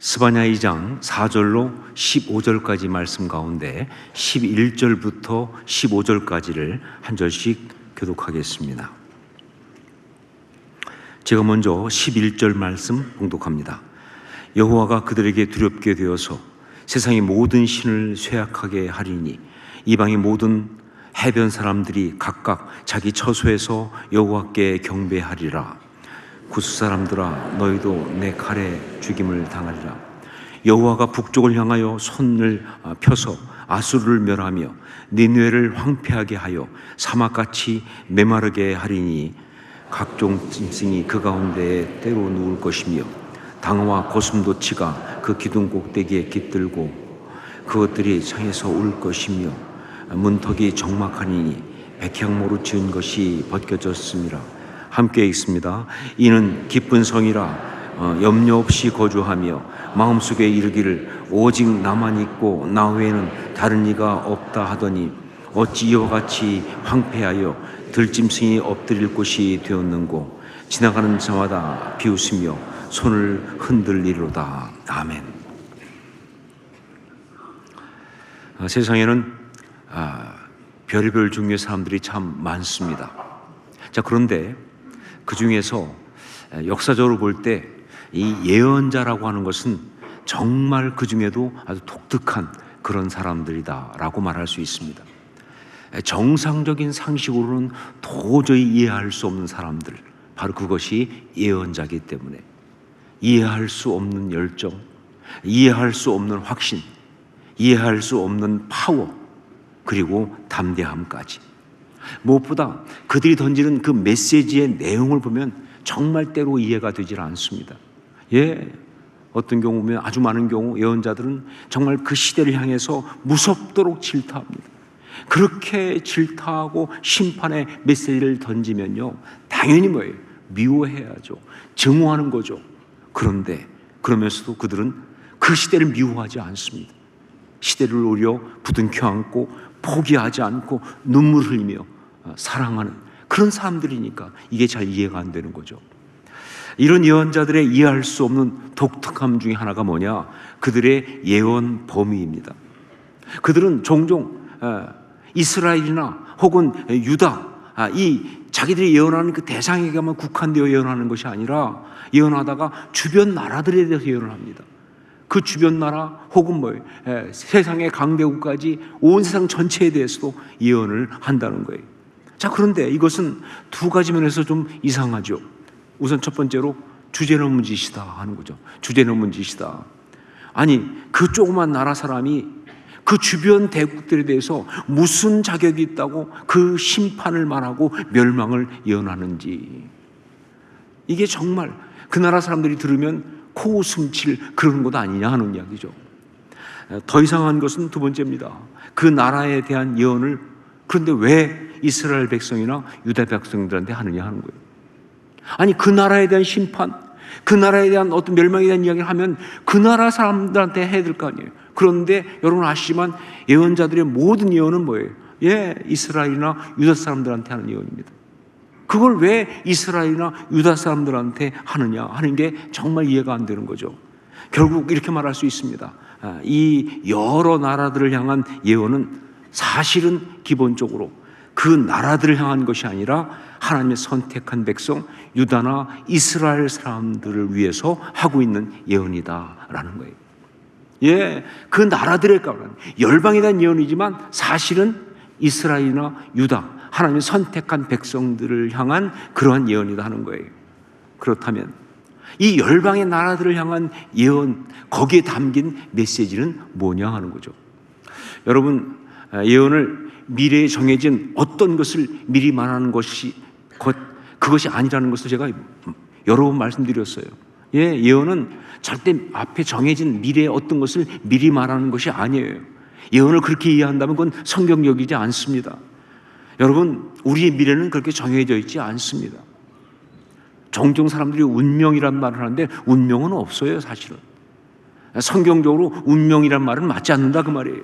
스바냐 2장 4절로 15절까지 말씀 가운데 11절부터 15절까지를 한 절씩 교독하겠습니다. 제가 먼저 11절 말씀 봉독합니다. 여호와가 그들에게 두렵게 되어서 세상의 모든 신을 쇠약하게 하리니 이방의 모든 해변 사람들이 각각 자기 처소에서 여호와께 경배하리라. 구스 사람들아, 너희도 내 칼에 죽임을 당하리라. 여호와가 북쪽을 향하여 손을 펴서 아수르를 멸하며 니느웨를 황폐하게 하여 사막같이 메마르게 하리니 각종 짐승이 그 가운데에 때로 누울 것이며 당어와 고슴도치가 그 기둥 꼭대기에 깃들고 그것들이 창에서 울 것이며 문턱이 적막하니 백향모로 지은 것이 벗겨졌음이라. 함께 읽습니다. 이는 기쁜 성이라 염려 없이 거주하며 마음속에 이르기를 오직 나만 있고 나 외에는 다른 이가 없다 하더니 어찌 이와 같이 황폐하여 들짐승이 엎드릴 곳이 되었는고 지나가는 자마다 비웃으며 손을 흔들리로다. 아멘. 세상에는 별의별 종류의 사람들이 참 많습니다. 자, 그런데 그 중에서 역사적으로 볼 때 이 예언자라고 하는 것은 정말 그 중에도 아주 독특한 그런 사람들이다라고 말할 수 있습니다. 정상적인 상식으로는 도저히 이해할 수 없는 사람들, 바로 그것이 예언자이기 때문에 이해할 수 없는 열정, 이해할 수 없는 확신, 이해할 수 없는 파워, 그리고 담대함까지. 무엇보다 그들이 던지는 그 메시지의 내용을 보면 정말 때로 이해가 되질 않습니다. 어떤 경우 보면 아주 많은 경우 예언자들은 정말 그 시대를 향해서 무섭도록 질타합니다. 그렇게 질타하고 심판의 메시지를 던지면요, 당연히 뭐예요? 미워해야죠. 증오하는 거죠. 그런데 그러면서도 그들은 그 시대를 미워하지 않습니다. 시대를 오히려 부둥켜 안고 포기하지 않고 눈물 흘리며 사랑하는 그런 사람들이니까 이게 잘 이해가 안 되는 거죠. 이런 예언자들의 이해할 수 없는 독특함 중에 하나가 뭐냐? 그들의 예언 범위입니다. 그들은 종종 이스라엘이나 혹은 유다, 이 자기들이 예언하는 그 대상에게만 국한되어 예언하는 것이 아니라 예언하다가 주변 나라들에 대해서 예언을 합니다. 그 주변 나라 혹은 세상의 강대국까지 온 세상 전체에 대해서도 예언을 한다는 거예요. 자, 그런데 이것은 두 가지 면에서 좀 이상하죠. 우선 첫 번째로 주제넘은 짓이다 하는 거죠. 주제넘은 짓이다. 아니, 그 조그만 나라 사람이 그 주변 대국들에 대해서 무슨 자격이 있다고 그 심판을 말하고 멸망을 예언하는지, 이게 정말 그 나라 사람들이 들으면 코웃음칠 그런 것 아니냐 하는 이야기죠. 더 이상한 것은 두 번째입니다. 그 나라에 대한 예언을 그런데 왜 이스라엘 백성이나 유다 백성들한테 하느냐 하는 거예요. 아니, 그 나라에 대한 심판, 그 나라에 대한 어떤 멸망에 대한 이야기를 하면 그 나라 사람들한테 해야 될 거 아니에요. 그런데 여러분 아시지만 예언자들의 모든 예언은 뭐예요? 이스라엘이나 유다 사람들한테 하는 예언입니다. 그걸 왜 이스라엘이나 유다 사람들한테 하느냐 하는 게 정말 이해가 안 되는 거죠. 결국 이렇게 말할 수 있습니다. 이 여러 나라들을 향한 예언은 사실은 기본적으로 그 나라들을 향한 것이 아니라 하나님의 선택한 백성 유다나 이스라엘 사람들을 위해서 하고 있는 예언이다라는 거예요. 그 나라들에 관한 열방에 대한 예언이지만 사실은 이스라엘이나 유다, 하나님의 선택한 백성들을 향한 그러한 예언이다 하는 거예요. 그렇다면 이 열방의 나라들을 향한 예언, 거기에 담긴 메시지는 뭐냐 하는 거죠. 여러분, 예언을 미래에 정해진 어떤 것을 미리 말하는 것이 그것이 아니라는 것을 제가 여러 번 말씀드렸어요. 예언은 절대 앞에 정해진 미래의 어떤 것을 미리 말하는 것이 아니에요. 예언을 그렇게 이해한다면 그건 성경적이지 않습니다. 여러분, 우리의 미래는 그렇게 정해져 있지 않습니다. 종종 사람들이 운명이란 말을 하는데 운명은 없어요, 사실은. 성경적으로 운명이란 말은 맞지 않는다 그 말이에요.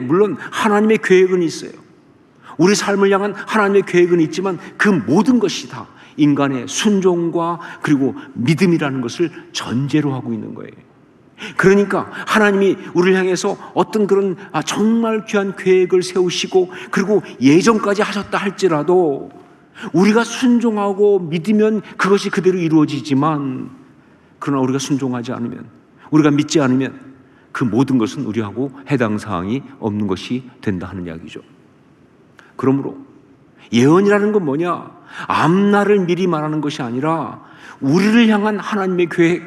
물론 하나님의 계획은 있어요. 우리 삶을 향한 하나님의 계획은 있지만 그 모든 것이 다 인간의 순종과 그리고 믿음이라는 것을 전제로 하고 있는 거예요. 그러니까 하나님이 우리를 향해서 어떤 그런 정말 귀한 계획을 세우시고 그리고 예정까지 하셨다 할지라도 우리가 순종하고 믿으면 그것이 그대로 이루어지지만, 그러나 우리가 순종하지 않으면, 우리가 믿지 않으면 그 모든 것은 우리하고 해당 사항이 없는 것이 된다 하는 이야기죠. 그러므로 예언이라는 건 뭐냐? 앞날을 미리 말하는 것이 아니라 우리를 향한 하나님의 계획,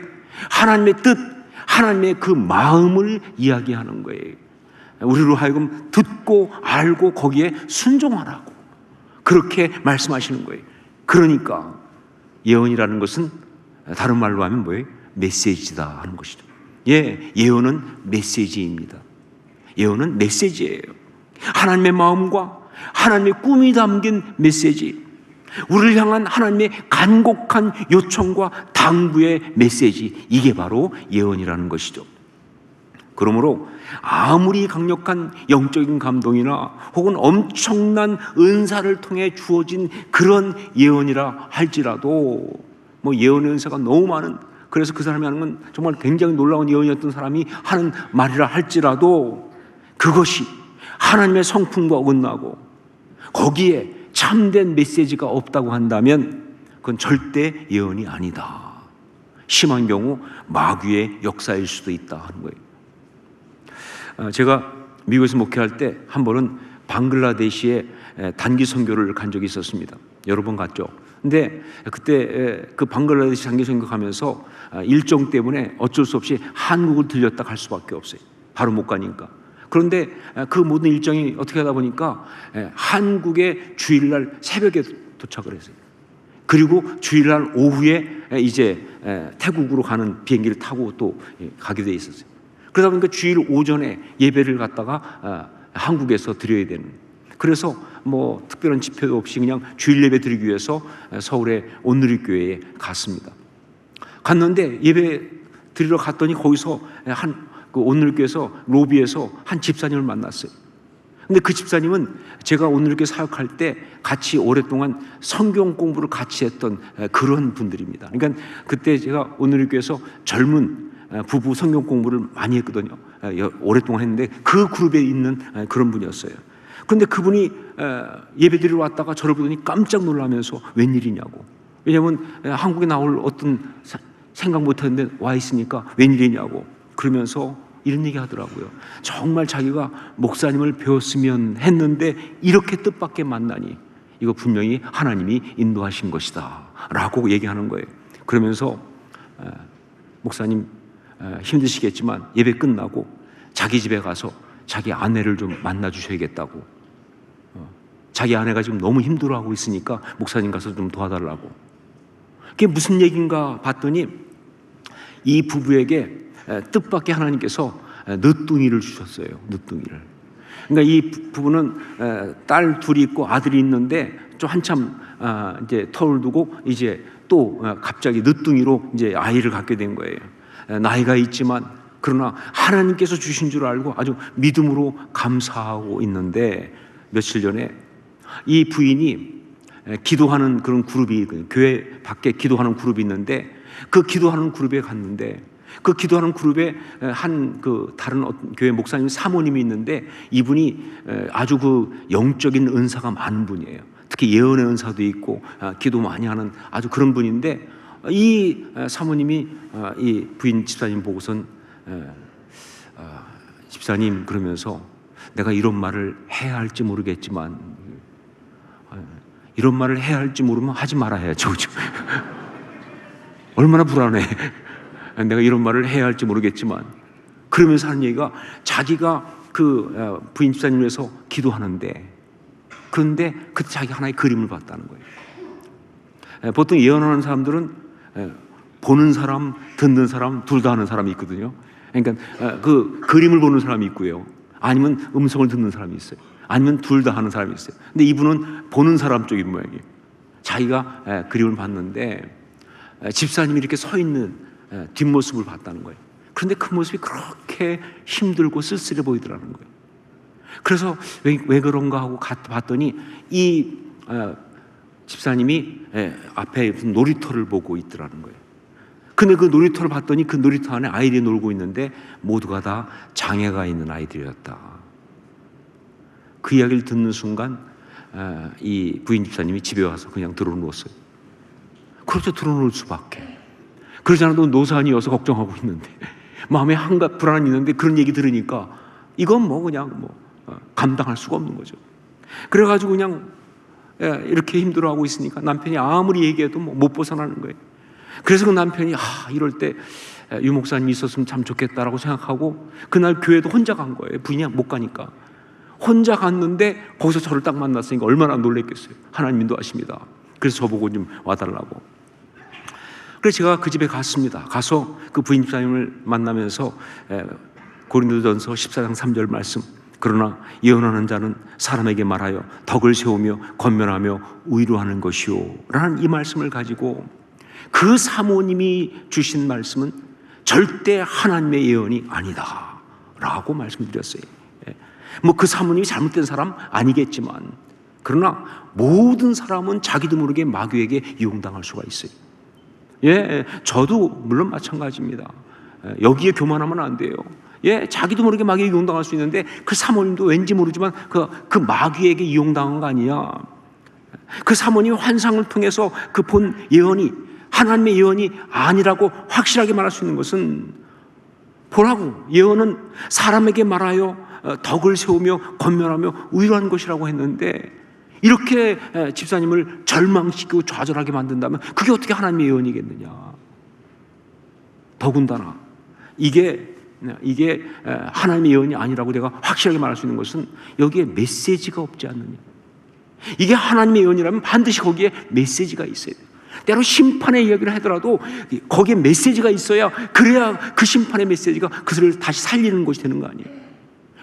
하나님의 뜻, 하나님의 그 마음을 이야기하는 거예요. 우리로 하여금 듣고 알고 거기에 순종하라고 그렇게 말씀하시는 거예요. 그러니까 예언이라는 것은 다른 말로 하면 뭐예요? 메시지다 하는 것이죠. 예언은 메시지입니다. 예언은 메시지예요. 하나님의 마음과 하나님의 꿈이 담긴 메시지, 우리를 향한 하나님의 간곡한 요청과 당부의 메시지, 이게 바로 예언이라는 것이죠. 그러므로 아무리 강력한 영적인 감동이나 혹은 엄청난 은사를 통해 주어진 그런 예언이라 할지라도, 뭐 예언의 은사가 너무 많은, 그래서 그 사람이 하는 건 정말 굉장히 놀라운 예언이었던 사람이 하는 말이라 할지라도 그것이 하나님의 성품과 어긋나고 거기에 참된 메시지가 없다고 한다면 그건 절대 예언이 아니다. 심한 경우 마귀의 역사일 수도 있다 하는 거예요. 제가 미국에서 목회할 때 한 번은 방글라데시에 단기 선교를 간 적이 있었습니다. 여러 번 갔죠. 근데 그때 그 방글라데시 단기 선교 가면서 일정 때문에 어쩔 수 없이 한국을 들렸다 갈 수밖에 없어요. 바로 못 가니까. 그런데 그 모든 일정이 어떻게 하다 보니까 한국에 주일날 새벽에 도착을 했어요. 그리고 주일날 오후에 이제 태국으로 가는 비행기를 타고 또 가게 돼 있었어요. 그러다 보니까 주일 오전에 예배를 갖다가 한국에서 드려야 되는, 그래서 뭐 특별한 집회도 없이 그냥 주일 예배 드리기 위해서 서울의 온누리교회에 갔습니다. 갔는데 예배 드리러 갔더니 거기서 그 온누리교회에서 로비에서 한 집사님을 만났어요. 근데 그 집사님은 제가 온누리교회 사역할 때 같이 오랫동안 성경 공부를 같이 했던 그런 분들입니다. 그러니까 그때 제가 온누리교회에서 젊은 부부 성경 공부를 많이 했거든요. 오랫동안 했는데 그 그룹에 있는 그런 분이었어요. 그런데 그분이 예배드리러 왔다가 저를 보더니 깜짝 놀라면서 웬일이냐고. 왜냐하면 한국에 나올 어떤 생각 못했는데 와 있으니까 웬일이냐고 그러면서 이런 얘기 하더라고요. 정말 자기가 목사님을 배웠으면 했는데 이렇게 뜻밖의 만나니 이거 분명히 하나님이 인도하신 것이다 라고 얘기하는 거예요. 그러면서 목사님 힘드시겠지만 예배 끝나고 자기 집에 가서 자기 아내를 좀 만나 주셔야겠다고, 자기 아내가 지금 너무 힘들어하고 있으니까 목사님 가서 좀 도와달라고. 그게 무슨 얘기인가 봤더니 이 부부에게 뜻밖의 하나님께서 늦둥이를 주셨어요. 늦둥이를. 그러니까 이 부부는 딸 둘이 있고 아들이 있는데 좀 한참 이제 터울 두고 이제 또 갑자기 늦둥이로 이제 아이를 갖게 된 거예요. 나이가 있지만 그러나 하나님께서 주신 줄 알고 아주 믿음으로 감사하고 있는데, 며칠 전에 이 부인이 기도하는 그런 그룹이, 교회 밖에 기도하는 그룹이 있는데 그 기도하는 그룹에 갔는데 그 기도하는 그룹에 한 그 다른 교회 목사님 사모님이 있는데 이분이 아주 그 영적인 은사가 많은 분이에요. 특히 예언의 은사도 있고 기도 많이 하는 아주 그런 분인데, 이 사모님이 이 부인 집사님 보고선 집사님 그러면서 내가 이런 말을 해야 할지 모르겠지만, 이런 말을 해야 할지 모르면 하지 말아야죠. 얼마나 불안해. 내가 이런 말을 해야 할지 모르겠지만, 그러면서 하는 얘기가 자기가 그 부인 집사님 위해서 기도하는데, 그런데 그때 자기가 하나의 그림을 봤다는 거예요. 보통 예언하는 사람들은 보는 사람, 듣는 사람 둘 다 하는 사람이 있거든요. 그러니까 그 그림을 보는 사람이 있고요, 아니면 음성을 듣는 사람이 있어요, 아니면 둘 다 하는 사람이 있어요. 근데 이분은 보는 사람 쪽인 모양이에요. 자기가 그림을 봤는데 집사님이 이렇게 서 있는 뒷모습을 봤다는 거예요. 그런데 그 모습이 그렇게 힘들고 쓸쓸해 보이더라는 거예요. 그래서 왜 그런가 하고 봤더니 이 집사님이 앞에 무슨 놀이터를 보고 있더라는 거예요. 근데 그 놀이터를 봤더니 그 놀이터 안에 아이들이 놀고 있는데 모두가 다 장애가 있는 아이들이었다. 그 이야기를 듣는 순간 이 부인 집사님이 집에 와서 그냥 들어누웠어요. 그렇죠. 들어놓을 수밖에. 그러지 않아도 노산이어서 걱정하고 있는데 마음에 한가 불안이 있는데 그런 얘기 들으니까 이건 뭐 그냥 감당할 수가 없는 거죠. 그래가지고 그냥 이렇게 힘들어하고 있으니까 남편이 아무리 얘기해도 못 벗어나는 거예요. 그래서 그 남편이 이럴 때 유 목사님이 있었으면 참 좋겠다라고 생각하고 그날 교회도 혼자 간 거예요. 부인이 못 가니까 혼자 갔는데 거기서 저를 딱 만났으니까 얼마나 놀랬겠어요. 하나님 인도하십니다. 그래서 저보고 좀 와달라고. 그래서 제가 그 집에 갔습니다. 가서 그 부인 집사님을 만나면서 고린도전서 14장 3절 말씀, 그러나 예언하는 자는 사람에게 말하여 덕을 세우며 권면하며 위로하는 것이요 라는 이 말씀을 가지고 그 사모님이 주신 말씀은 절대 하나님의 예언이 아니다 라고 말씀드렸어요. 뭐 그 사모님이 잘못된 사람 아니겠지만 그러나 모든 사람은 자기도 모르게 마귀에게 이용당할 수가 있어요. 저도 물론 마찬가지입니다. 여기에 교만하면 안 돼요. 자기도 모르게 마귀에게 이용당할 수 있는데 그 사모님도 왠지 모르지만 그 마귀에게 이용당한 거 아니냐. 그 사모님이 환상을 통해서 그 본 예언이 하나님의 예언이 아니라고 확실하게 말할 수 있는 것은 보라고 예언은 사람에게 말하여 덕을 세우며 권면하며 위로하는 것이라고 했는데 이렇게 집사님을 절망시키고 좌절하게 만든다면 그게 어떻게 하나님의 예언이겠느냐. 더군다나 이게 하나님의 예언이 아니라고 내가 확실하게 말할 수 있는 것은 여기에 메시지가 없지 않느냐. 이게 하나님의 예언이라면 반드시 거기에 메시지가 있어야 돼요. 때로 심판의 이야기를 하더라도 거기에 메시지가 있어야 그래야 그 심판의 메시지가 그들을 다시 살리는 것이 되는 거 아니에요.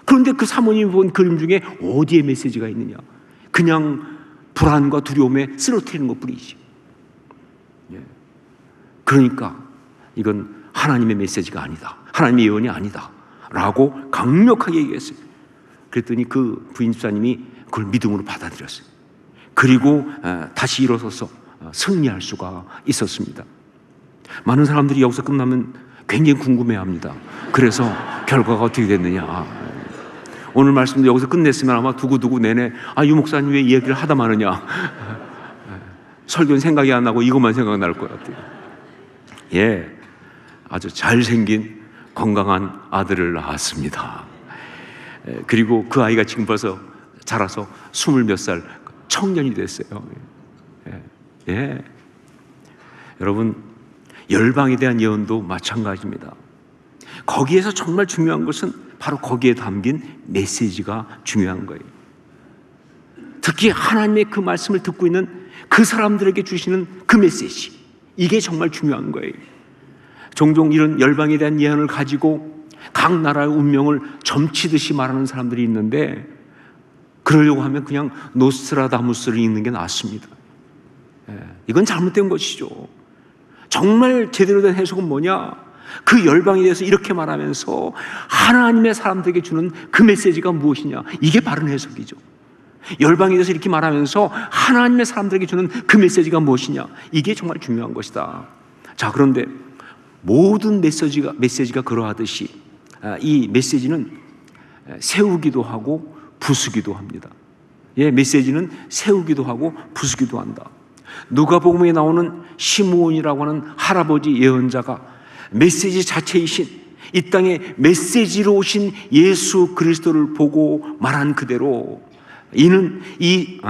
그런데 그 사모님이 본 그림 중에 어디에 메시지가 있느냐. 그냥 불안과 두려움에 쓰러뜨리는 것뿐이지. 그러니까 이건 하나님의 메시지가 아니다. 하나님의 예언이 아니다 라고 강력하게 얘기했어요. 그랬더니 그 부인 집사님이 그걸 믿음으로 받아들였어요. 그리고 다시 일어서서 승리할 수가 있었습니다. 많은 사람들이 여기서 끝나면 굉장히 궁금해합니다. 그래서 결과가 어떻게 됐느냐. 오늘 말씀도 여기서 끝냈으면 아마 두고두고 내내 유 목사님 왜 이 얘기를 하다 마느냐. 설교는 생각이 안 나고 이것만 생각날 것 같아요. 아주 잘생긴 건강한 아들을 낳았습니다. 그리고 그 아이가 지금 벌써 자라서 20몇 살 청년이 됐어요. 여러분, 열방에 대한 예언도 마찬가지입니다. 거기에서 정말 중요한 것은 바로 거기에 담긴 메시지가 중요한 거예요. 특히 하나님의 그 말씀을 듣고 있는 그 사람들에게 주시는 그 메시지, 이게 정말 중요한 거예요. 종종 이런 열방에 대한 예언을 가지고 각 나라의 운명을 점치듯이 말하는 사람들이 있는데 그러려고 하면 그냥 노스트라다무스를 읽는 게 낫습니다. 이건 잘못된 것이죠. 정말 제대로 된 해석은 뭐냐? 그 열방에 대해서 이렇게 말하면서 하나님의 사람들에게 주는 그 메시지가 무엇이냐? 이게 바른 해석이죠. 열방에 대해서 이렇게 말하면서 하나님의 사람들에게 주는 그 메시지가 무엇이냐? 이게 정말 중요한 것이다. 자, 그런데 모든 메시지가 그러하듯이 이 메시지는 세우기도 하고 부수기도 합니다. 메시지는 세우기도 하고 부수기도 한다. 누가복음에 나오는 시므온이라고 하는 할아버지 예언자가 메시지 자체이신 이 땅에 메시지로 오신 예수 그리스도를 보고 말한 그대로 이는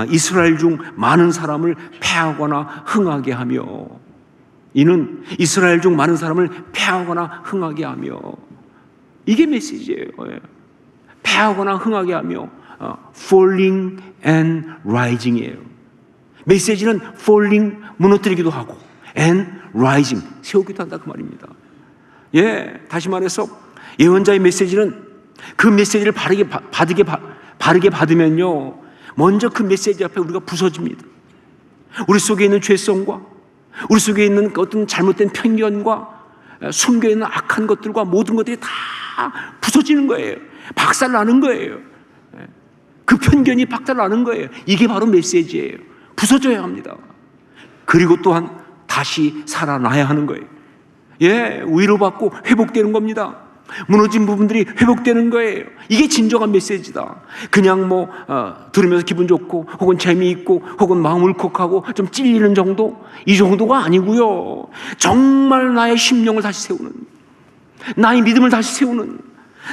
이스라엘 중 많은 사람을 패하거나 흥하게 하며 이는 이스라엘 중 많은 사람을 패하거나 흥하게 하며 이게 메시지예요. 패하거나 흥하게 하며 falling and rising이에요. 메시지는 falling 무너뜨리기도 하고 and rising 세우기도 한다 그 말입니다. 다시 말해서 예언자의 메시지는 그 메시지를 바르게 받으면요 먼저 그 메시지 앞에 우리가 부서집니다. 우리 속에 있는 죄성과 우리 속에 있는 어떤 잘못된 편견과 숨겨있는 악한 것들과 모든 것들이 다 부서지는 거예요. 박살나는 거예요. 그 편견이 박살나는 거예요. 이게 바로 메시지예요. 부서져야 합니다. 그리고 또한 다시 살아나야 하는 거예요. 위로받고 회복되는 겁니다. 무너진 부분들이 회복되는 거예요. 이게 진정한 메시지다. 그냥 들으면서 기분 좋고 혹은 재미있고 혹은 마음 울컥하고 좀 찔리는 정도, 이 정도가 아니고요. 정말 나의 심령을 다시 세우는, 나의 믿음을 다시 세우는,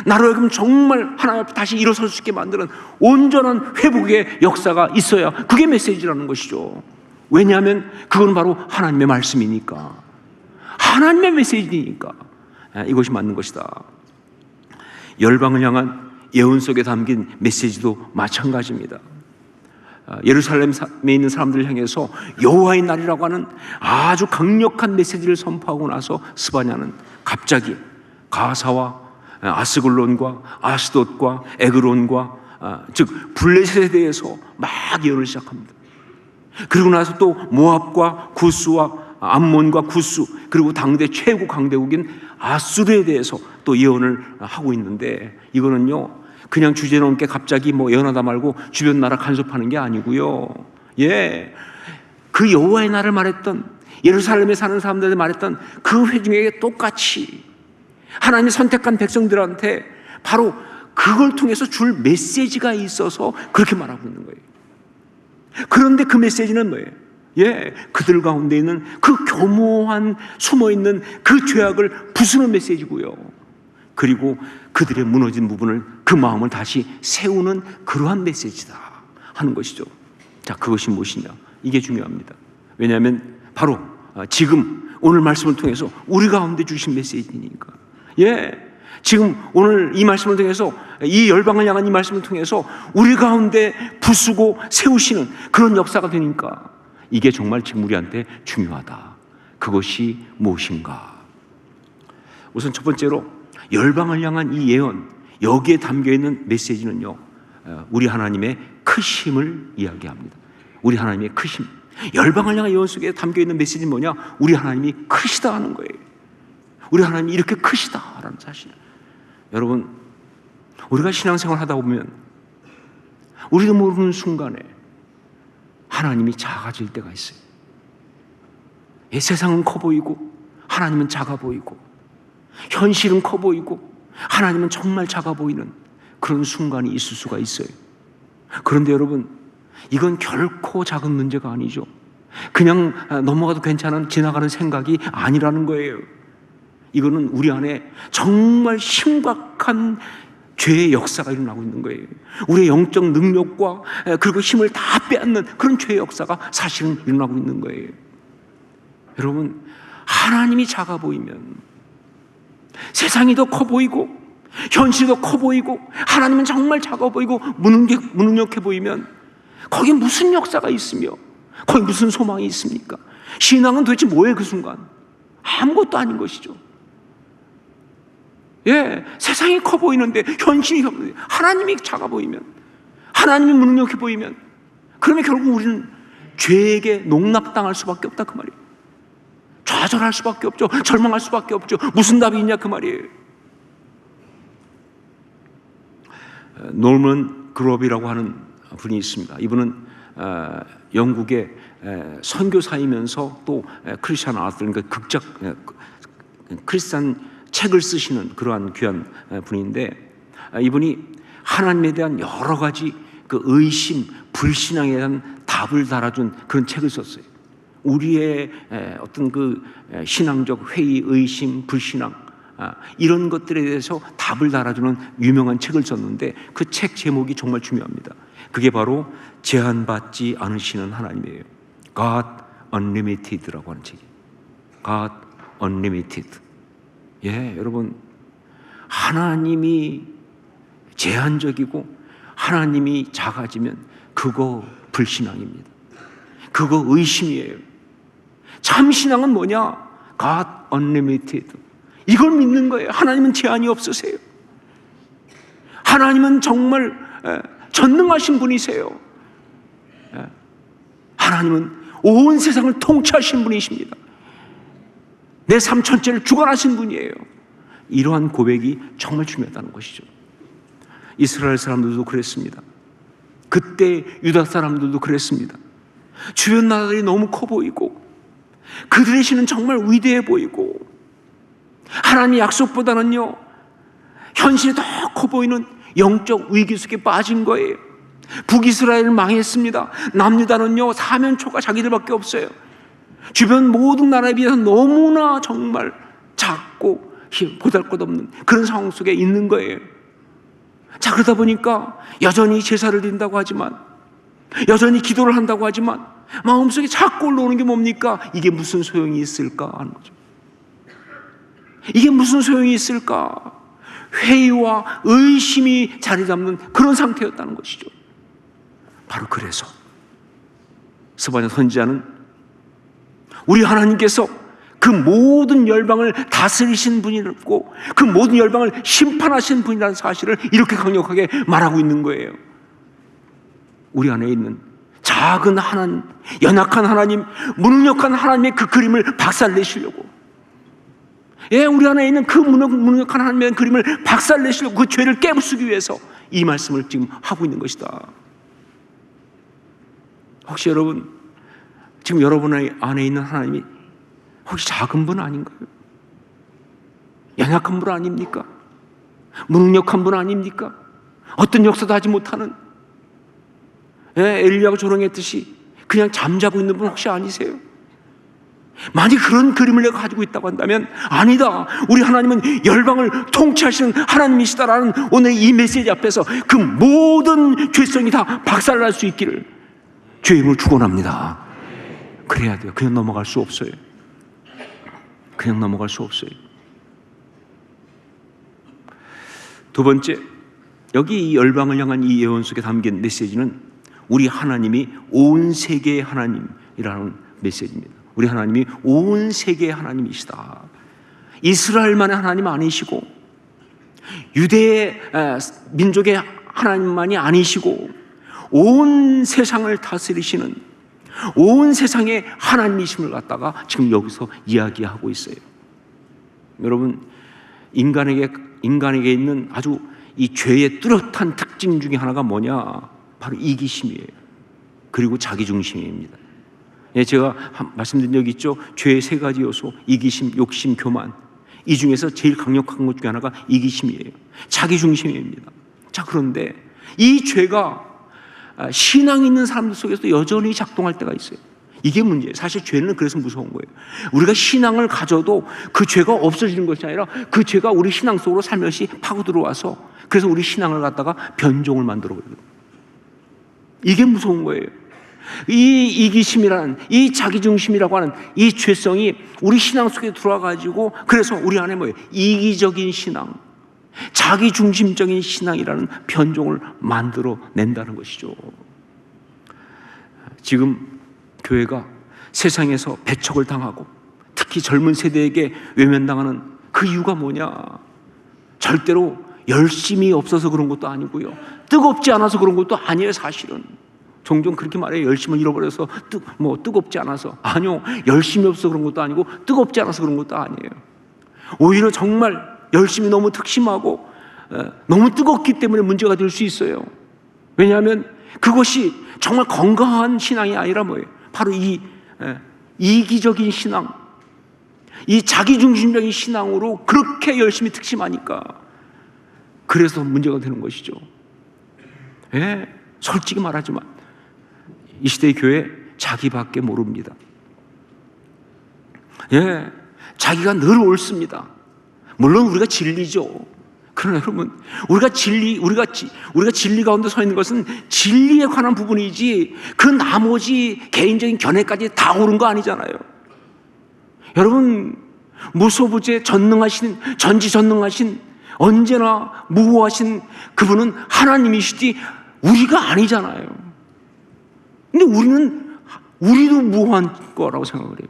나로 하여금 정말 하나님 앞에 다시 일어설 수 있게 만드는 온전한 회복의 역사가 있어야 그게 메시지라는 것이죠. 왜냐하면 그건 바로 하나님의 말씀이니까, 하나님의 메시지니까 이것이 맞는 것이다. 열방을 향한 예언 속에 담긴 메시지도 마찬가지입니다. 예루살렘에 있는 사람들을 향해서 여호와의 날이라고 하는 아주 강력한 메시지를 선포하고 나서 스바냐는 갑자기 가사와 아스글론과 아스돗과 에그론과 즉 블레셋에 대해서 막 예언을 시작합니다. 그리고 나서 또 모압과 구스와 암몬과 구스, 그리고 당대 최고 강대국인 아수르에 대해서 또 예언을 하고 있는데, 이거는요 그냥 주제넘게 갑자기 예언하다 말고 주변 나라 간섭하는 게 아니고요. 그 여호와의 날을 말했던, 예루살렘에 사는 사람들한테 말했던 그 회중에게 똑같이 하나님이 선택한 백성들한테 바로 그걸 통해서 줄 메시지가 있어서 그렇게 말하고 있는 거예요. 그런데 그 메시지는 뭐예요? 그들 가운데 있는 그 교묘한 숨어있는 그 죄악을 부수는 메시지고요. 그리고 그들의 무너진 부분을, 그 마음을 다시 세우는 그러한 메시지다 하는 것이죠. 자, 그것이 무엇이냐? 이게 중요합니다. 왜냐하면 바로 지금 오늘 말씀을 통해서 우리 가운데 주신 메시지니까. 지금 오늘 이 말씀을 통해서, 이 열방을 향한 이 말씀을 통해서 우리 가운데 부수고 세우시는 그런 역사가 되니까 이게 정말 지금 우리한테 중요하다. 그것이 무엇인가? 우선 첫 번째로 열방을 향한 이 예언, 여기에 담겨있는 메시지는요, 우리 하나님의 크심을 이야기합니다. 우리 하나님의 크심. 열방을 향한 예언 속에 담겨있는 메시지는 뭐냐? 우리 하나님이 크시다 하는 거예요. 우리 하나님이 이렇게 크시다라는 사실. 여러분, 우리가 신앙생활 하다 보면 우리도 모르는 순간에 하나님이 작아질 때가 있어요. 세상은 커 보이고 하나님은 작아 보이고, 현실은 커 보이고 하나님은 정말 작아 보이는 그런 순간이 있을 수가 있어요. 그런데 여러분, 이건 결코 작은 문제가 아니죠. 그냥 넘어가도 괜찮은 지나가는 생각이 아니라는 거예요. 이거는 우리 안에 정말 심각한 죄의 역사가 일어나고 있는 거예요. 우리의 영적 능력과 그리고 힘을 다 빼앗는 그런 죄의 역사가 사실은 일어나고 있는 거예요. 여러분, 하나님이 작아 보이면, 세상이 더 커 보이고 현실이 더 커 보이고 하나님은 정말 작아 보이고 무능력해 보이면 거기에 무슨 역사가 있으며 거기 무슨 소망이 있습니까? 신앙은 도대체 뭐예요? 그 순간 아무것도 아닌 것이죠. 세상이 커 보이는데, 현실이 커 보이는데, 하나님이 작아 보이면, 하나님이 무능력해 보이면, 그러면 결국 우리는 죄에게 농락당할 수밖에 없다 그 말이에요. 좌절할 수밖에 없죠. 절망할 수밖에 없죠. 무슨 답이 있냐 그 말이에요. 노먼 그롭이라고 하는 분이 있습니다. 이분은 영국의 선교사이면서 또 크리스찬 아터, 그러니까 극작 크리스찬 책을 쓰시는 그러한 귀한 분인데, 이분이 하나님에 대한 여러 가지 그 의심, 불신앙에 대한 답을 달아준 그런 책을 썼어요. 우리의 어떤 그 신앙적 회의, 의심, 불신앙, 이런 것들에 대해서 답을 달아주는 유명한 책을 썼는데, 그 책 제목이 정말 중요합니다. 그게 바로 제한받지 않으시는 하나님이에요. God Unlimited라고 하는 책이에요. God Unlimited. 여러분, 하나님이 제한적이고 하나님이 작아지면 그거 불신앙입니다. 그거 의심이에요. 참 신앙은 뭐냐? God Unlimited. 이걸 믿는 거예요. 하나님은 제한이 없으세요. 하나님은 정말 전능하신 분이세요. 하나님은 온 세상을 통치하신 분이십니다. 내 삶 전체를 주관하신 분이에요. 이러한 고백이 정말 중요하다는 것이죠. 이스라엘 사람들도 그랬습니다. 그때 유다 사람들도 그랬습니다. 주변 나라들이 너무 커 보이고 그들의 신은 정말 위대해 보이고 하나님의 약속보다는요, 현실이 더 커 보이는 영적 위기 속에 빠진 거예요. 북이스라엘은 망했습니다. 남유다는요, 사면초가 자기들밖에 없어요. 주변 모든 나라에 비해서 너무나 정말 작고 보잘것없는 그런 상황 속에 있는 거예요. 자, 그러다 보니까 여전히 제사를 드린다고 하지만, 여전히 기도를 한다고 하지만 마음속에 자꾸 올라오는 게 뭡니까? 이게 무슨 소용이 있을까 하는 거죠. 이게 무슨 소용이 있을까? 회의와 의심이 자리 잡는 그런 상태였다는 것이죠. 바로 그래서 스바냐 선지자는 우리 하나님께서 그 모든 열방을 다스리신 분이고 그 모든 열방을 심판하신 분이라는 사실을 이렇게 강력하게 말하고 있는 거예요. 우리 안에 있는 작은 하나님, 연약한 하나님, 무능력한 하나님의 그 그림을 박살내시려고, 우리 안에 있는 그 무능력한 하나님의 그림을 박살내시려고, 그 죄를 깨부수기 위해서 이 말씀을 지금 하고 있는 것이다. 혹시 여러분, 지금 여러분 안에 있는 하나님이 혹시 작은 분 아닌가요? 연약한 분 아닙니까? 무능력한 분 아닙니까? 어떤 역사도 하지 못하는, 엘리야가 조롱했듯이 그냥 잠자고 있는 분 혹시 아니세요? 만약 그런 그림을 내가 가지고 있다고 한다면, 아니다, 우리 하나님은 열방을 통치하시는 하나님이시다라는 오늘 이 메시지 앞에서 그 모든 죄성이 다 박살날 수 있기를 주의 이름으로 축원합니다. 그래야 돼요. 그냥 넘어갈 수 없어요. 그냥 넘어갈 수 없어요. 두 번째, 여기 이 열방을 향한 이 예언 속에 담긴 메시지는 우리 하나님이 온 세계의 하나님이라는 메시지입니다. 우리 하나님이 온 세계의 하나님이시다. 이스라엘만의 하나님 아니시고, 유대의 민족의 하나님만이 아니시고, 온 세상을 다스리시는 온 세상의 하나님이심을 갖다가 지금 여기서 이야기하고 있어요. 여러분, 인간에게 있는 아주 이 죄의 뚜렷한 특징 중에 하나가 뭐냐? 바로 이기심이에요. 그리고 자기중심입니다. 제가 말씀드린 적이 있죠. 죄의 세 가지 요소, 이기심, 욕심, 교만. 이 중에서 제일 강력한 것 중에 하나가 이기심이에요. 자기중심입니다. 자, 그런데 이 죄가 신앙이 있는 사람들 속에서 여전히 작동할 때가 있어요. 이게 문제예요. 사실 죄는 그래서 무서운 거예요. 우리가 신앙을 가져도 그 죄가 없어지는 것이 아니라 그 죄가 우리 신앙 속으로 살며시 파고 들어와서, 그래서 우리 신앙을 갖다가 변종을 만들어 버려요. 이게 무서운 거예요. 이 이기심이라는, 이 자기중심이라고 하는 이 죄성이 우리 신앙 속에 들어와가지고, 그래서 우리 안에 뭐예요? 이기적인 신앙, 자기중심적인 신앙이라는 변종을 만들어낸다는 것이죠. 지금 교회가 세상에서 배척을 당하고 특히 젊은 세대에게 외면당하는 그 이유가 뭐냐? 절대로 열심이 없어서 그런 것도 아니고요, 뜨겁지 않아서 그런 것도 아니에요. 사실은 종종 그렇게 말해요. 열심을 잃어버려서 뜨겁지 않아서. 아니요, 열심이 없어서 그런 것도 아니고 뜨겁지 않아서 그런 것도 아니에요. 오히려 정말 열심이 너무 특심하고 너무 뜨겁기 때문에 문제가 될 수 있어요. 왜냐하면 그것이 정말 건강한 신앙이 아니라 뭐예요? 바로 이 이기적인 신앙, 이 자기중심적인 신앙으로 그렇게 열심히 특심하니까 그래서 문제가 되는 것이죠. 솔직히 말하지만 이 시대의 교회 자기밖에 모릅니다. 자기가 늘 옳습니다. 물론 우리가 진리죠. 그러나 여러분, 우리가 진리 가운데 서 있는 것은 진리에 관한 부분이지 그 나머지 개인적인 견해까지 다 옳은 거 아니잖아요. 여러분, 무소부재 전지전능하신 언제나 무호하신 그분은 하나님이시지 우리가 아니잖아요. 근데 우리도 무호한 거라고 생각을 해요.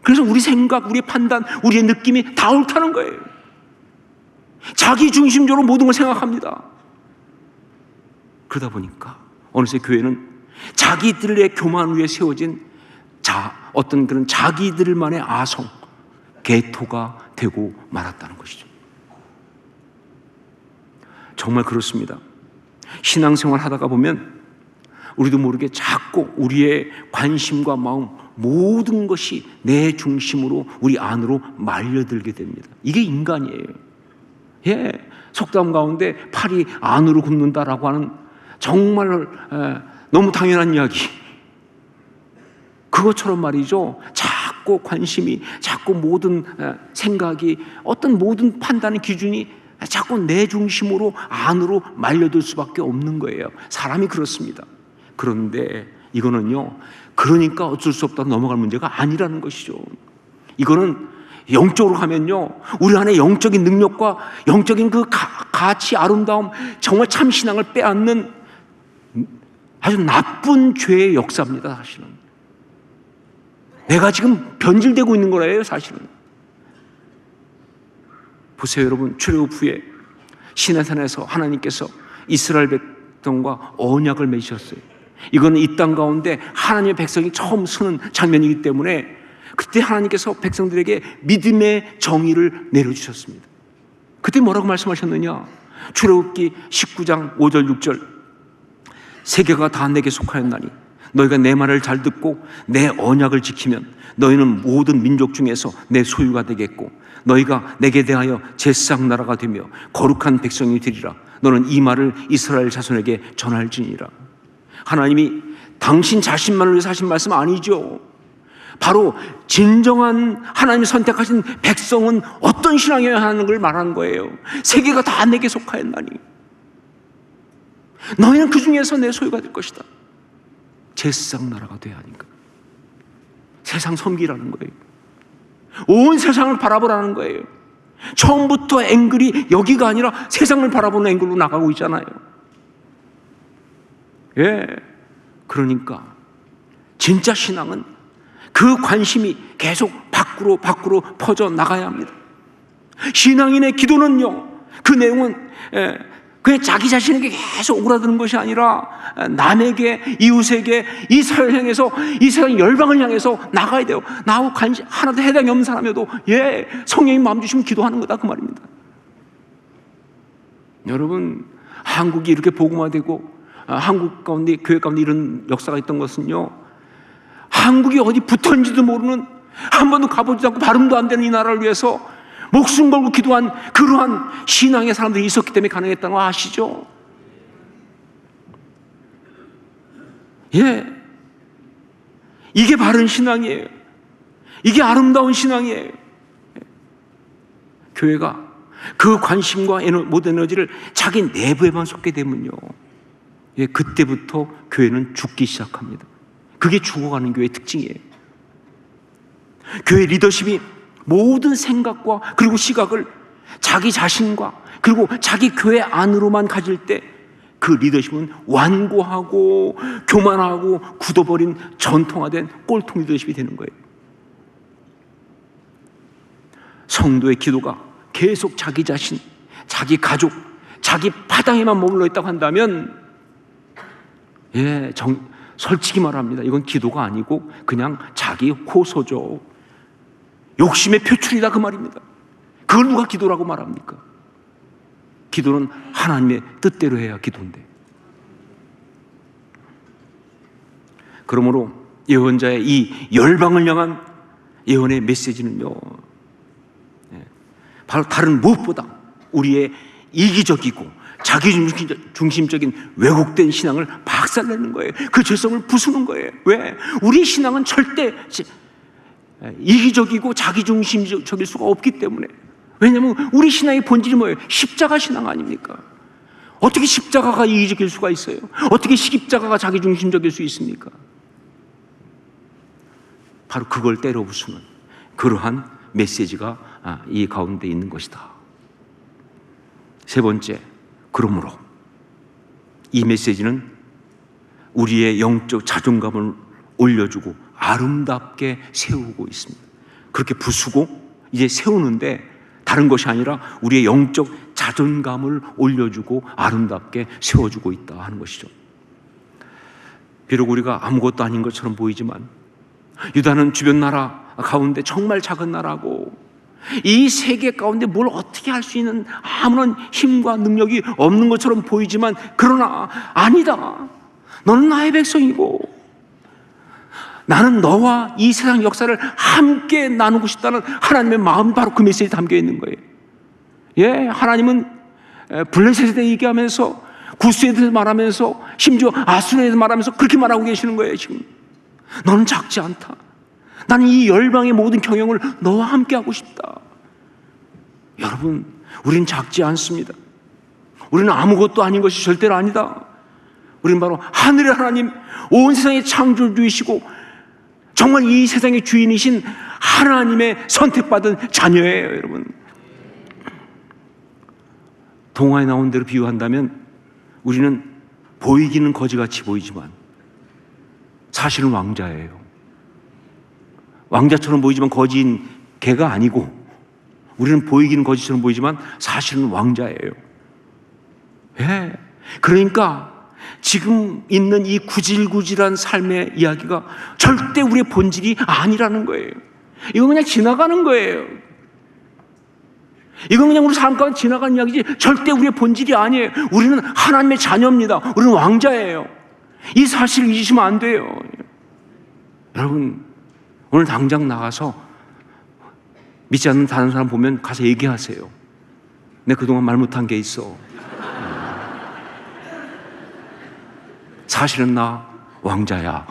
그래서 우리 생각, 우리 판단, 우리의 느낌이 다 옳다는 거예요. 자기 중심적으로 모든 걸 생각합니다. 그러다 보니까 어느새 교회는 자기들의 교만 위에 세워진 어떤 그런 자기들만의 아성, 개토가 되고 말았다는 것이죠. 정말 그렇습니다. 신앙생활 하다가 보면 우리도 모르게 자꾸 우리의 관심과 마음 모든 것이 내 중심으로 우리 안으로 말려들게 됩니다. 이게 인간이에요. 예, 속담 가운데 팔이 안으로 굽는다라고 하는 정말 너무 당연한 이야기, 그것처럼 말이죠. 자꾸 관심이, 자꾸 모든 생각이, 어떤 모든 판단의 기준이 자꾸 내 중심으로 안으로 말려들 수밖에 없는 거예요. 사람이 그렇습니다. 그런데 이거는요, 그러니까 어쩔 수 없다 넘어갈 문제가 아니라는 것이죠. 이거는 영적으로 가면요, 우리 안에 영적인 능력과 영적인 그 가치, 아름다움, 정말 참 신앙을 빼앗는 아주 나쁜 죄의 역사입니다. 사실은 내가 지금 변질되고 있는 거예요. 사실은 보세요, 여러분. 출애굽 후에 시내산에서 하나님께서 이스라엘 백성과 언약을 맺으셨어요. 이거는 이 땅 가운데 하나님의 백성이 처음 서는 장면이기 때문에 그때 하나님께서 백성들에게 믿음의 정의를 내려주셨습니다. 그때 뭐라고 말씀하셨느냐? 출애굽기 19장 5절 6절, 세계가 다 내게 속하였나니 너희가 내 말을 잘 듣고 내 언약을 지키면 너희는 모든 민족 중에서 내 소유가 되겠고 너희가 내게 대하여 제사장 나라가 되며 거룩한 백성이 되리라. 너는 이 말을 이스라엘 자손에게 전할지니라. 하나님이 당신 자신만을 위해서 하신 말씀 아니죠. 바로 진정한 하나님이 선택하신 백성은 어떤 신앙이어야 하는 걸 말하는 거예요. 세계가 다 내게 속하였나니 너희는 그 중에서 내 소유가 될 것이다. 제사장 나라가 돼야 하니까 세상 섬기라는 거예요. 온 세상을 바라보라는 거예요. 처음부터 앵글이 여기가 아니라 세상을 바라보는 앵글로 나가고 있잖아요. 예, 그러니까 진짜 신앙은 그 관심이 계속 밖으로 퍼져 나가야 합니다. 신앙인의 기도는요, 그 내용은 그냥 자기 자신에게 계속 오그라드는 것이 아니라 남에게, 이웃에게, 이 사회를 향해서, 이 세상 열방을 향해서 나가야 돼요. 나하고 관심 하나도 해당이 없는 사람이어도 성령님 마음 주시면 기도하는 거다, 그 말입니다. 여러분, 한국이 이렇게 복음화되고 한국 가운데, 교회 가운데 이런 역사가 있던 것은요, 한국이 어디 붙었는지도 모르는, 한 번도 가보지도 않고 발음도 안 되는 이 나라를 위해서 목숨 걸고 기도한 그러한 신앙의 사람들이 있었기 때문에 가능했다는 거 아시죠? 예, 이게 바른 신앙이에요. 이게 아름다운 신앙이에요. 교회가 그 관심과 모든 에너지를 자기 내부에만 쏟게 되면요, 그때부터 교회는 죽기 시작합니다. 그게 죽어가는 교회의 특징이에요. 교회 리더십이 모든 생각과 그리고 시각을 자기 자신과 그리고 자기 교회 안으로만 가질 때 그 리더십은 완고하고 교만하고 굳어버린 전통화된 꼴통 리더십이 되는 거예요. 성도의 기도가 계속 자기 자신, 자기 가족, 자기 파당에만 머물러 있다고 한다면 솔직히 말합니다. 이건 기도가 아니고 그냥 자기 호소죠. 욕심의 표출이다, 그 말입니다. 그걸 누가 기도라고 말합니까? 기도는 하나님의 뜻대로 해야 기도인데. 그러므로 예언자의 이 열방을 향한 예언의 메시지는요, 바로 다른 무엇보다 우리의 이기적이고 자기 중심적인 왜곡된 신앙을 박살내는 거예요. 그 죄성을 부수는 거예요. 왜? 우리 신앙은 절대 이기적이고 자기 중심적일 수가 없기 때문에. 왜냐하면 우리 신앙의 본질이 뭐예요? 십자가 신앙 아닙니까? 어떻게 십자가가 이기적일 수가 있어요? 어떻게 십자가가 자기 중심적일 수 있습니까? 바로 그걸 때려 부수는 그러한 메시지가 이 가운데 있는 것이다. 세 번째, 그러므로 이 메시지는 우리의 영적 자존감을 올려주고 아름답게 세우고 있습니다. 그렇게 부수고 이제 세우는데 다른 것이 아니라 우리의 영적 자존감을 올려주고 아름답게 세워주고 있다 하는 것이죠. 비록 우리가 아무것도 아닌 것처럼 보이지만 유다는 주변 나라 가운데 정말 작은 나라고 이 세계 가운데 뭘 어떻게 할 수 있는 아무런 힘과 능력이 없는 것처럼 보이지만, 그러나 아니다, 너는 나의 백성이고 나는 너와 이 세상 역사를 함께 나누고 싶다는 하나님의 마음이 바로 그 메시지에 담겨 있는 거예요. 예, 하나님은 블레셋에 대해 얘기하면서 구스에 대해서 말하면서 심지어 아수르에 대해서 말하면서 그렇게 말하고 계시는 거예요. 지금 너는 작지 않다. 나는 이 열방의 모든 경영을 너와 함께 하고 싶다. 여러분, 우리는 작지 않습니다. 우리는 아무것도 아닌 것이 절대로 아니다. 우리는 바로 하늘의 하나님, 온 세상의 창조주이시고 정말 이 세상의 주인이신 하나님의 선택받은 자녀예요. 여러분, 동화에 나온 대로 비유한다면 우리는 보이기는 거지같이 보이지만 사실은 왕자예요. 왕자처럼 보이지만 거지인 개가 아니고, 우리는 보이기는 거지처럼 보이지만 사실은 왕자예요. 예. 그러니까 지금 있는 이 구질구질한 삶의 이야기가 절대 우리의 본질이 아니라는 거예요. 이건 그냥 지나가는 거예요. 이건 그냥 우리 삶 가운데 지나가는 이야기지 절대 우리의 본질이 아니에요. 우리는 하나님의 자녀입니다. 우리는 왕자예요. 이 사실을 잊으시면 안 돼요. 여러분, 오늘 당장 나가서 믿지 않는 다른 사람 보면 가서 얘기하세요. 내가 그동안 말 못한 게 있어. 사실은 나 왕자야.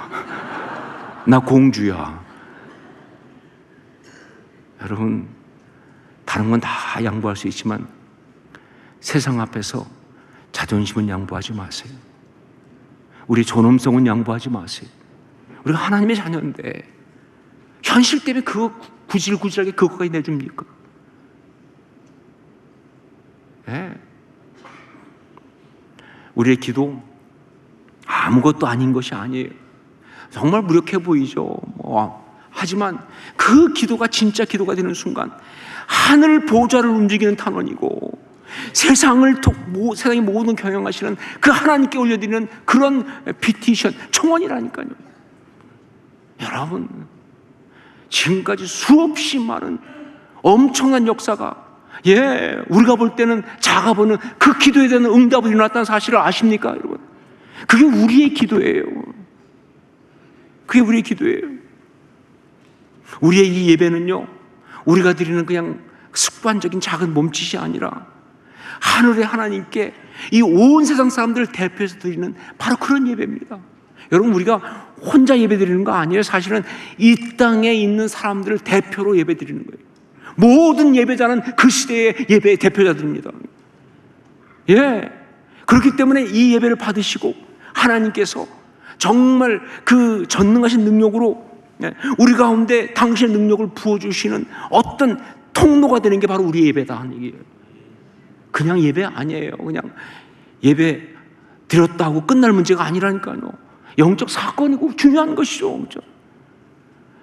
나 공주야. 여러분, 다른 건 다 양보할 수 있지만 세상 앞에서 자존심은 양보하지 마세요. 우리 존엄성은 양보하지 마세요. 우리가 하나님의 자녀인데 현실 때문에 그거 구질구질하게 그것까지 내줍니까? 네. 우리의 기도 아무것도 아닌 것이 아니에요. 정말 무력해 보이죠. 하지만 그 기도가 진짜 기도가 되는 순간 하늘 보좌를 움직이는 탄원이고 세상의 모든 경영하시는 그 하나님께 올려드리는 그런 피티션, 청원이라니까요. 여러분, 지금까지 수없이 많은 엄청난 역사가, 예, 우리가 볼 때는 작아 보는 그 기도에 대한 응답을 일어났다는 사실을 아십니까, 여러분? 그게 우리의 기도예요. 그게 우리의 기도예요. 우리의 이 예배는요, 우리가 드리는 그냥 습관적인 작은 몸짓이 아니라 하늘의 하나님께 이 온 세상 사람들을 대표해서 드리는 바로 그런 예배입니다. 여러분, 우리가 혼자 예배 드리는 거 아니에요. 사실은 이 땅에 있는 사람들을 대표로 예배 드리는 거예요. 모든 예배자는 그 시대의 예배의 대표자들입니다. 예. 그렇기 때문에 이 예배를 받으시고 하나님께서 정말 그 전능하신 능력으로 우리 가운데 당신의 능력을 부어주시는 어떤 통로가 되는 게 바로 우리의 예배다 하는 얘기예요. 그냥 예배 아니에요. 그냥 예배 드렸다 하고 끝날 문제가 아니라니까요. 영적 사건이고 중요한 것이죠. 그렇죠?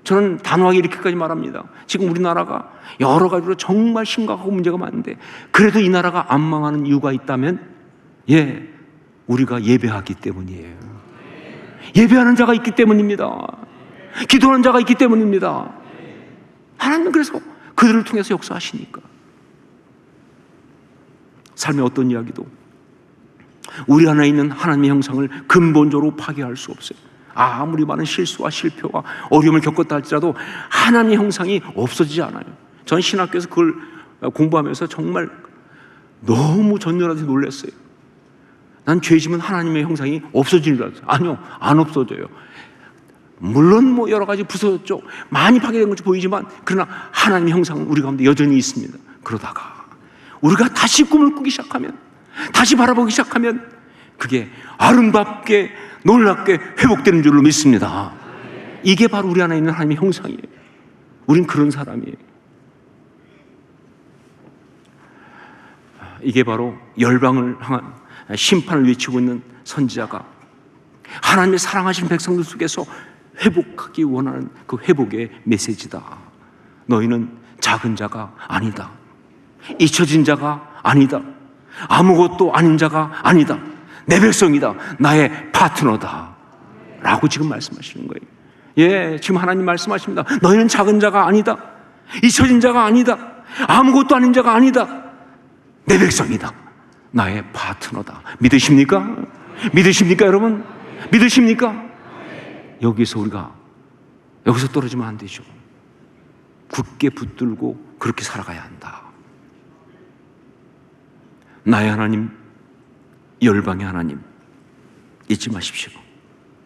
저는 단호하게 이렇게까지 말합니다. 지금 우리나라가 여러 가지로 정말 심각하고 문제가 많은데 그래도 이 나라가 안 망하는 이유가 있다면, 예, 우리가 예배하기 때문이에요. 예배하는 자가 있기 때문입니다. 기도하는 자가 있기 때문입니다. 하나님은 그래서 그들을 통해서 역사하시니까. 삶의 어떤 이야기도 우리 안에 있는 하나님의 형상을 근본적으로 파괴할 수 없어요. 아무리 많은 실수와 실패와 어려움을 겪었다 할지라도 하나님의 형상이 없어지지 않아요. 전 신학교에서 그걸 공부하면서 정말 너무 전율한테 놀랐어요. 난 죄지면 하나님의 형상이 없어지는 줄 알았어요. 아니요, 안 없어져요. 물론 여러 가지 부서졌죠. 많이 파괴된 것이 보이지만 그러나 하나님의 형상은 우리 가운데 여전히 있습니다. 그러다가 우리가 다시 꿈을 꾸기 시작하면, 다시 바라보기 시작하면 그게 아름답게 놀랍게 회복되는 줄로 믿습니다. 이게 바로 우리 안에 있는 하나님의 형상이에요. 우린 그런 사람이에요. 이게 바로 열방을 향한 심판을 외치고 있는 선지자가 하나님의 사랑하시는 백성들 속에서 회복하기 원하는 그 회복의 메시지다. 너희는 작은 자가 아니다. 잊혀진 자가 아니다. 아무것도 아닌 자가 아니다. 내 백성이다. 나의 파트너다. 라고 지금 말씀하시는 거예요. 예, 지금 하나님 말씀하십니다. 너희는 작은 자가 아니다. 잊혀진 자가 아니다. 아무것도 아닌 자가 아니다. 내 백성이다. 나의 파트너다. 믿으십니까? 믿으십니까, 여러분? 믿으십니까? 여기서 떨어지면 안 되죠. 굳게 붙들고 그렇게 살아가야 한다. 나의 하나님, 열방의 하나님 잊지 마십시오.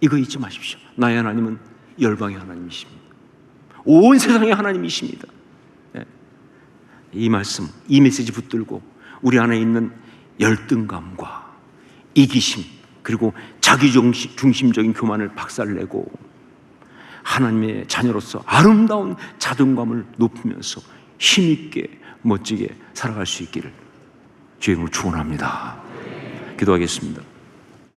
이거 잊지 마십시오. 나의 하나님은 열방의 하나님이십니다. 온 세상의 하나님이십니다. 이 말씀, 이 메시지 붙들고 우리 안에 있는 열등감과 이기심, 그리고 자기중심적인 교만을 박살내고 하나님의 자녀로서 아름다운 자존감을 높이면서 힘있게 멋지게 살아갈 수 있기를 주의 이름으로 축원합니다. 기도하겠습니다.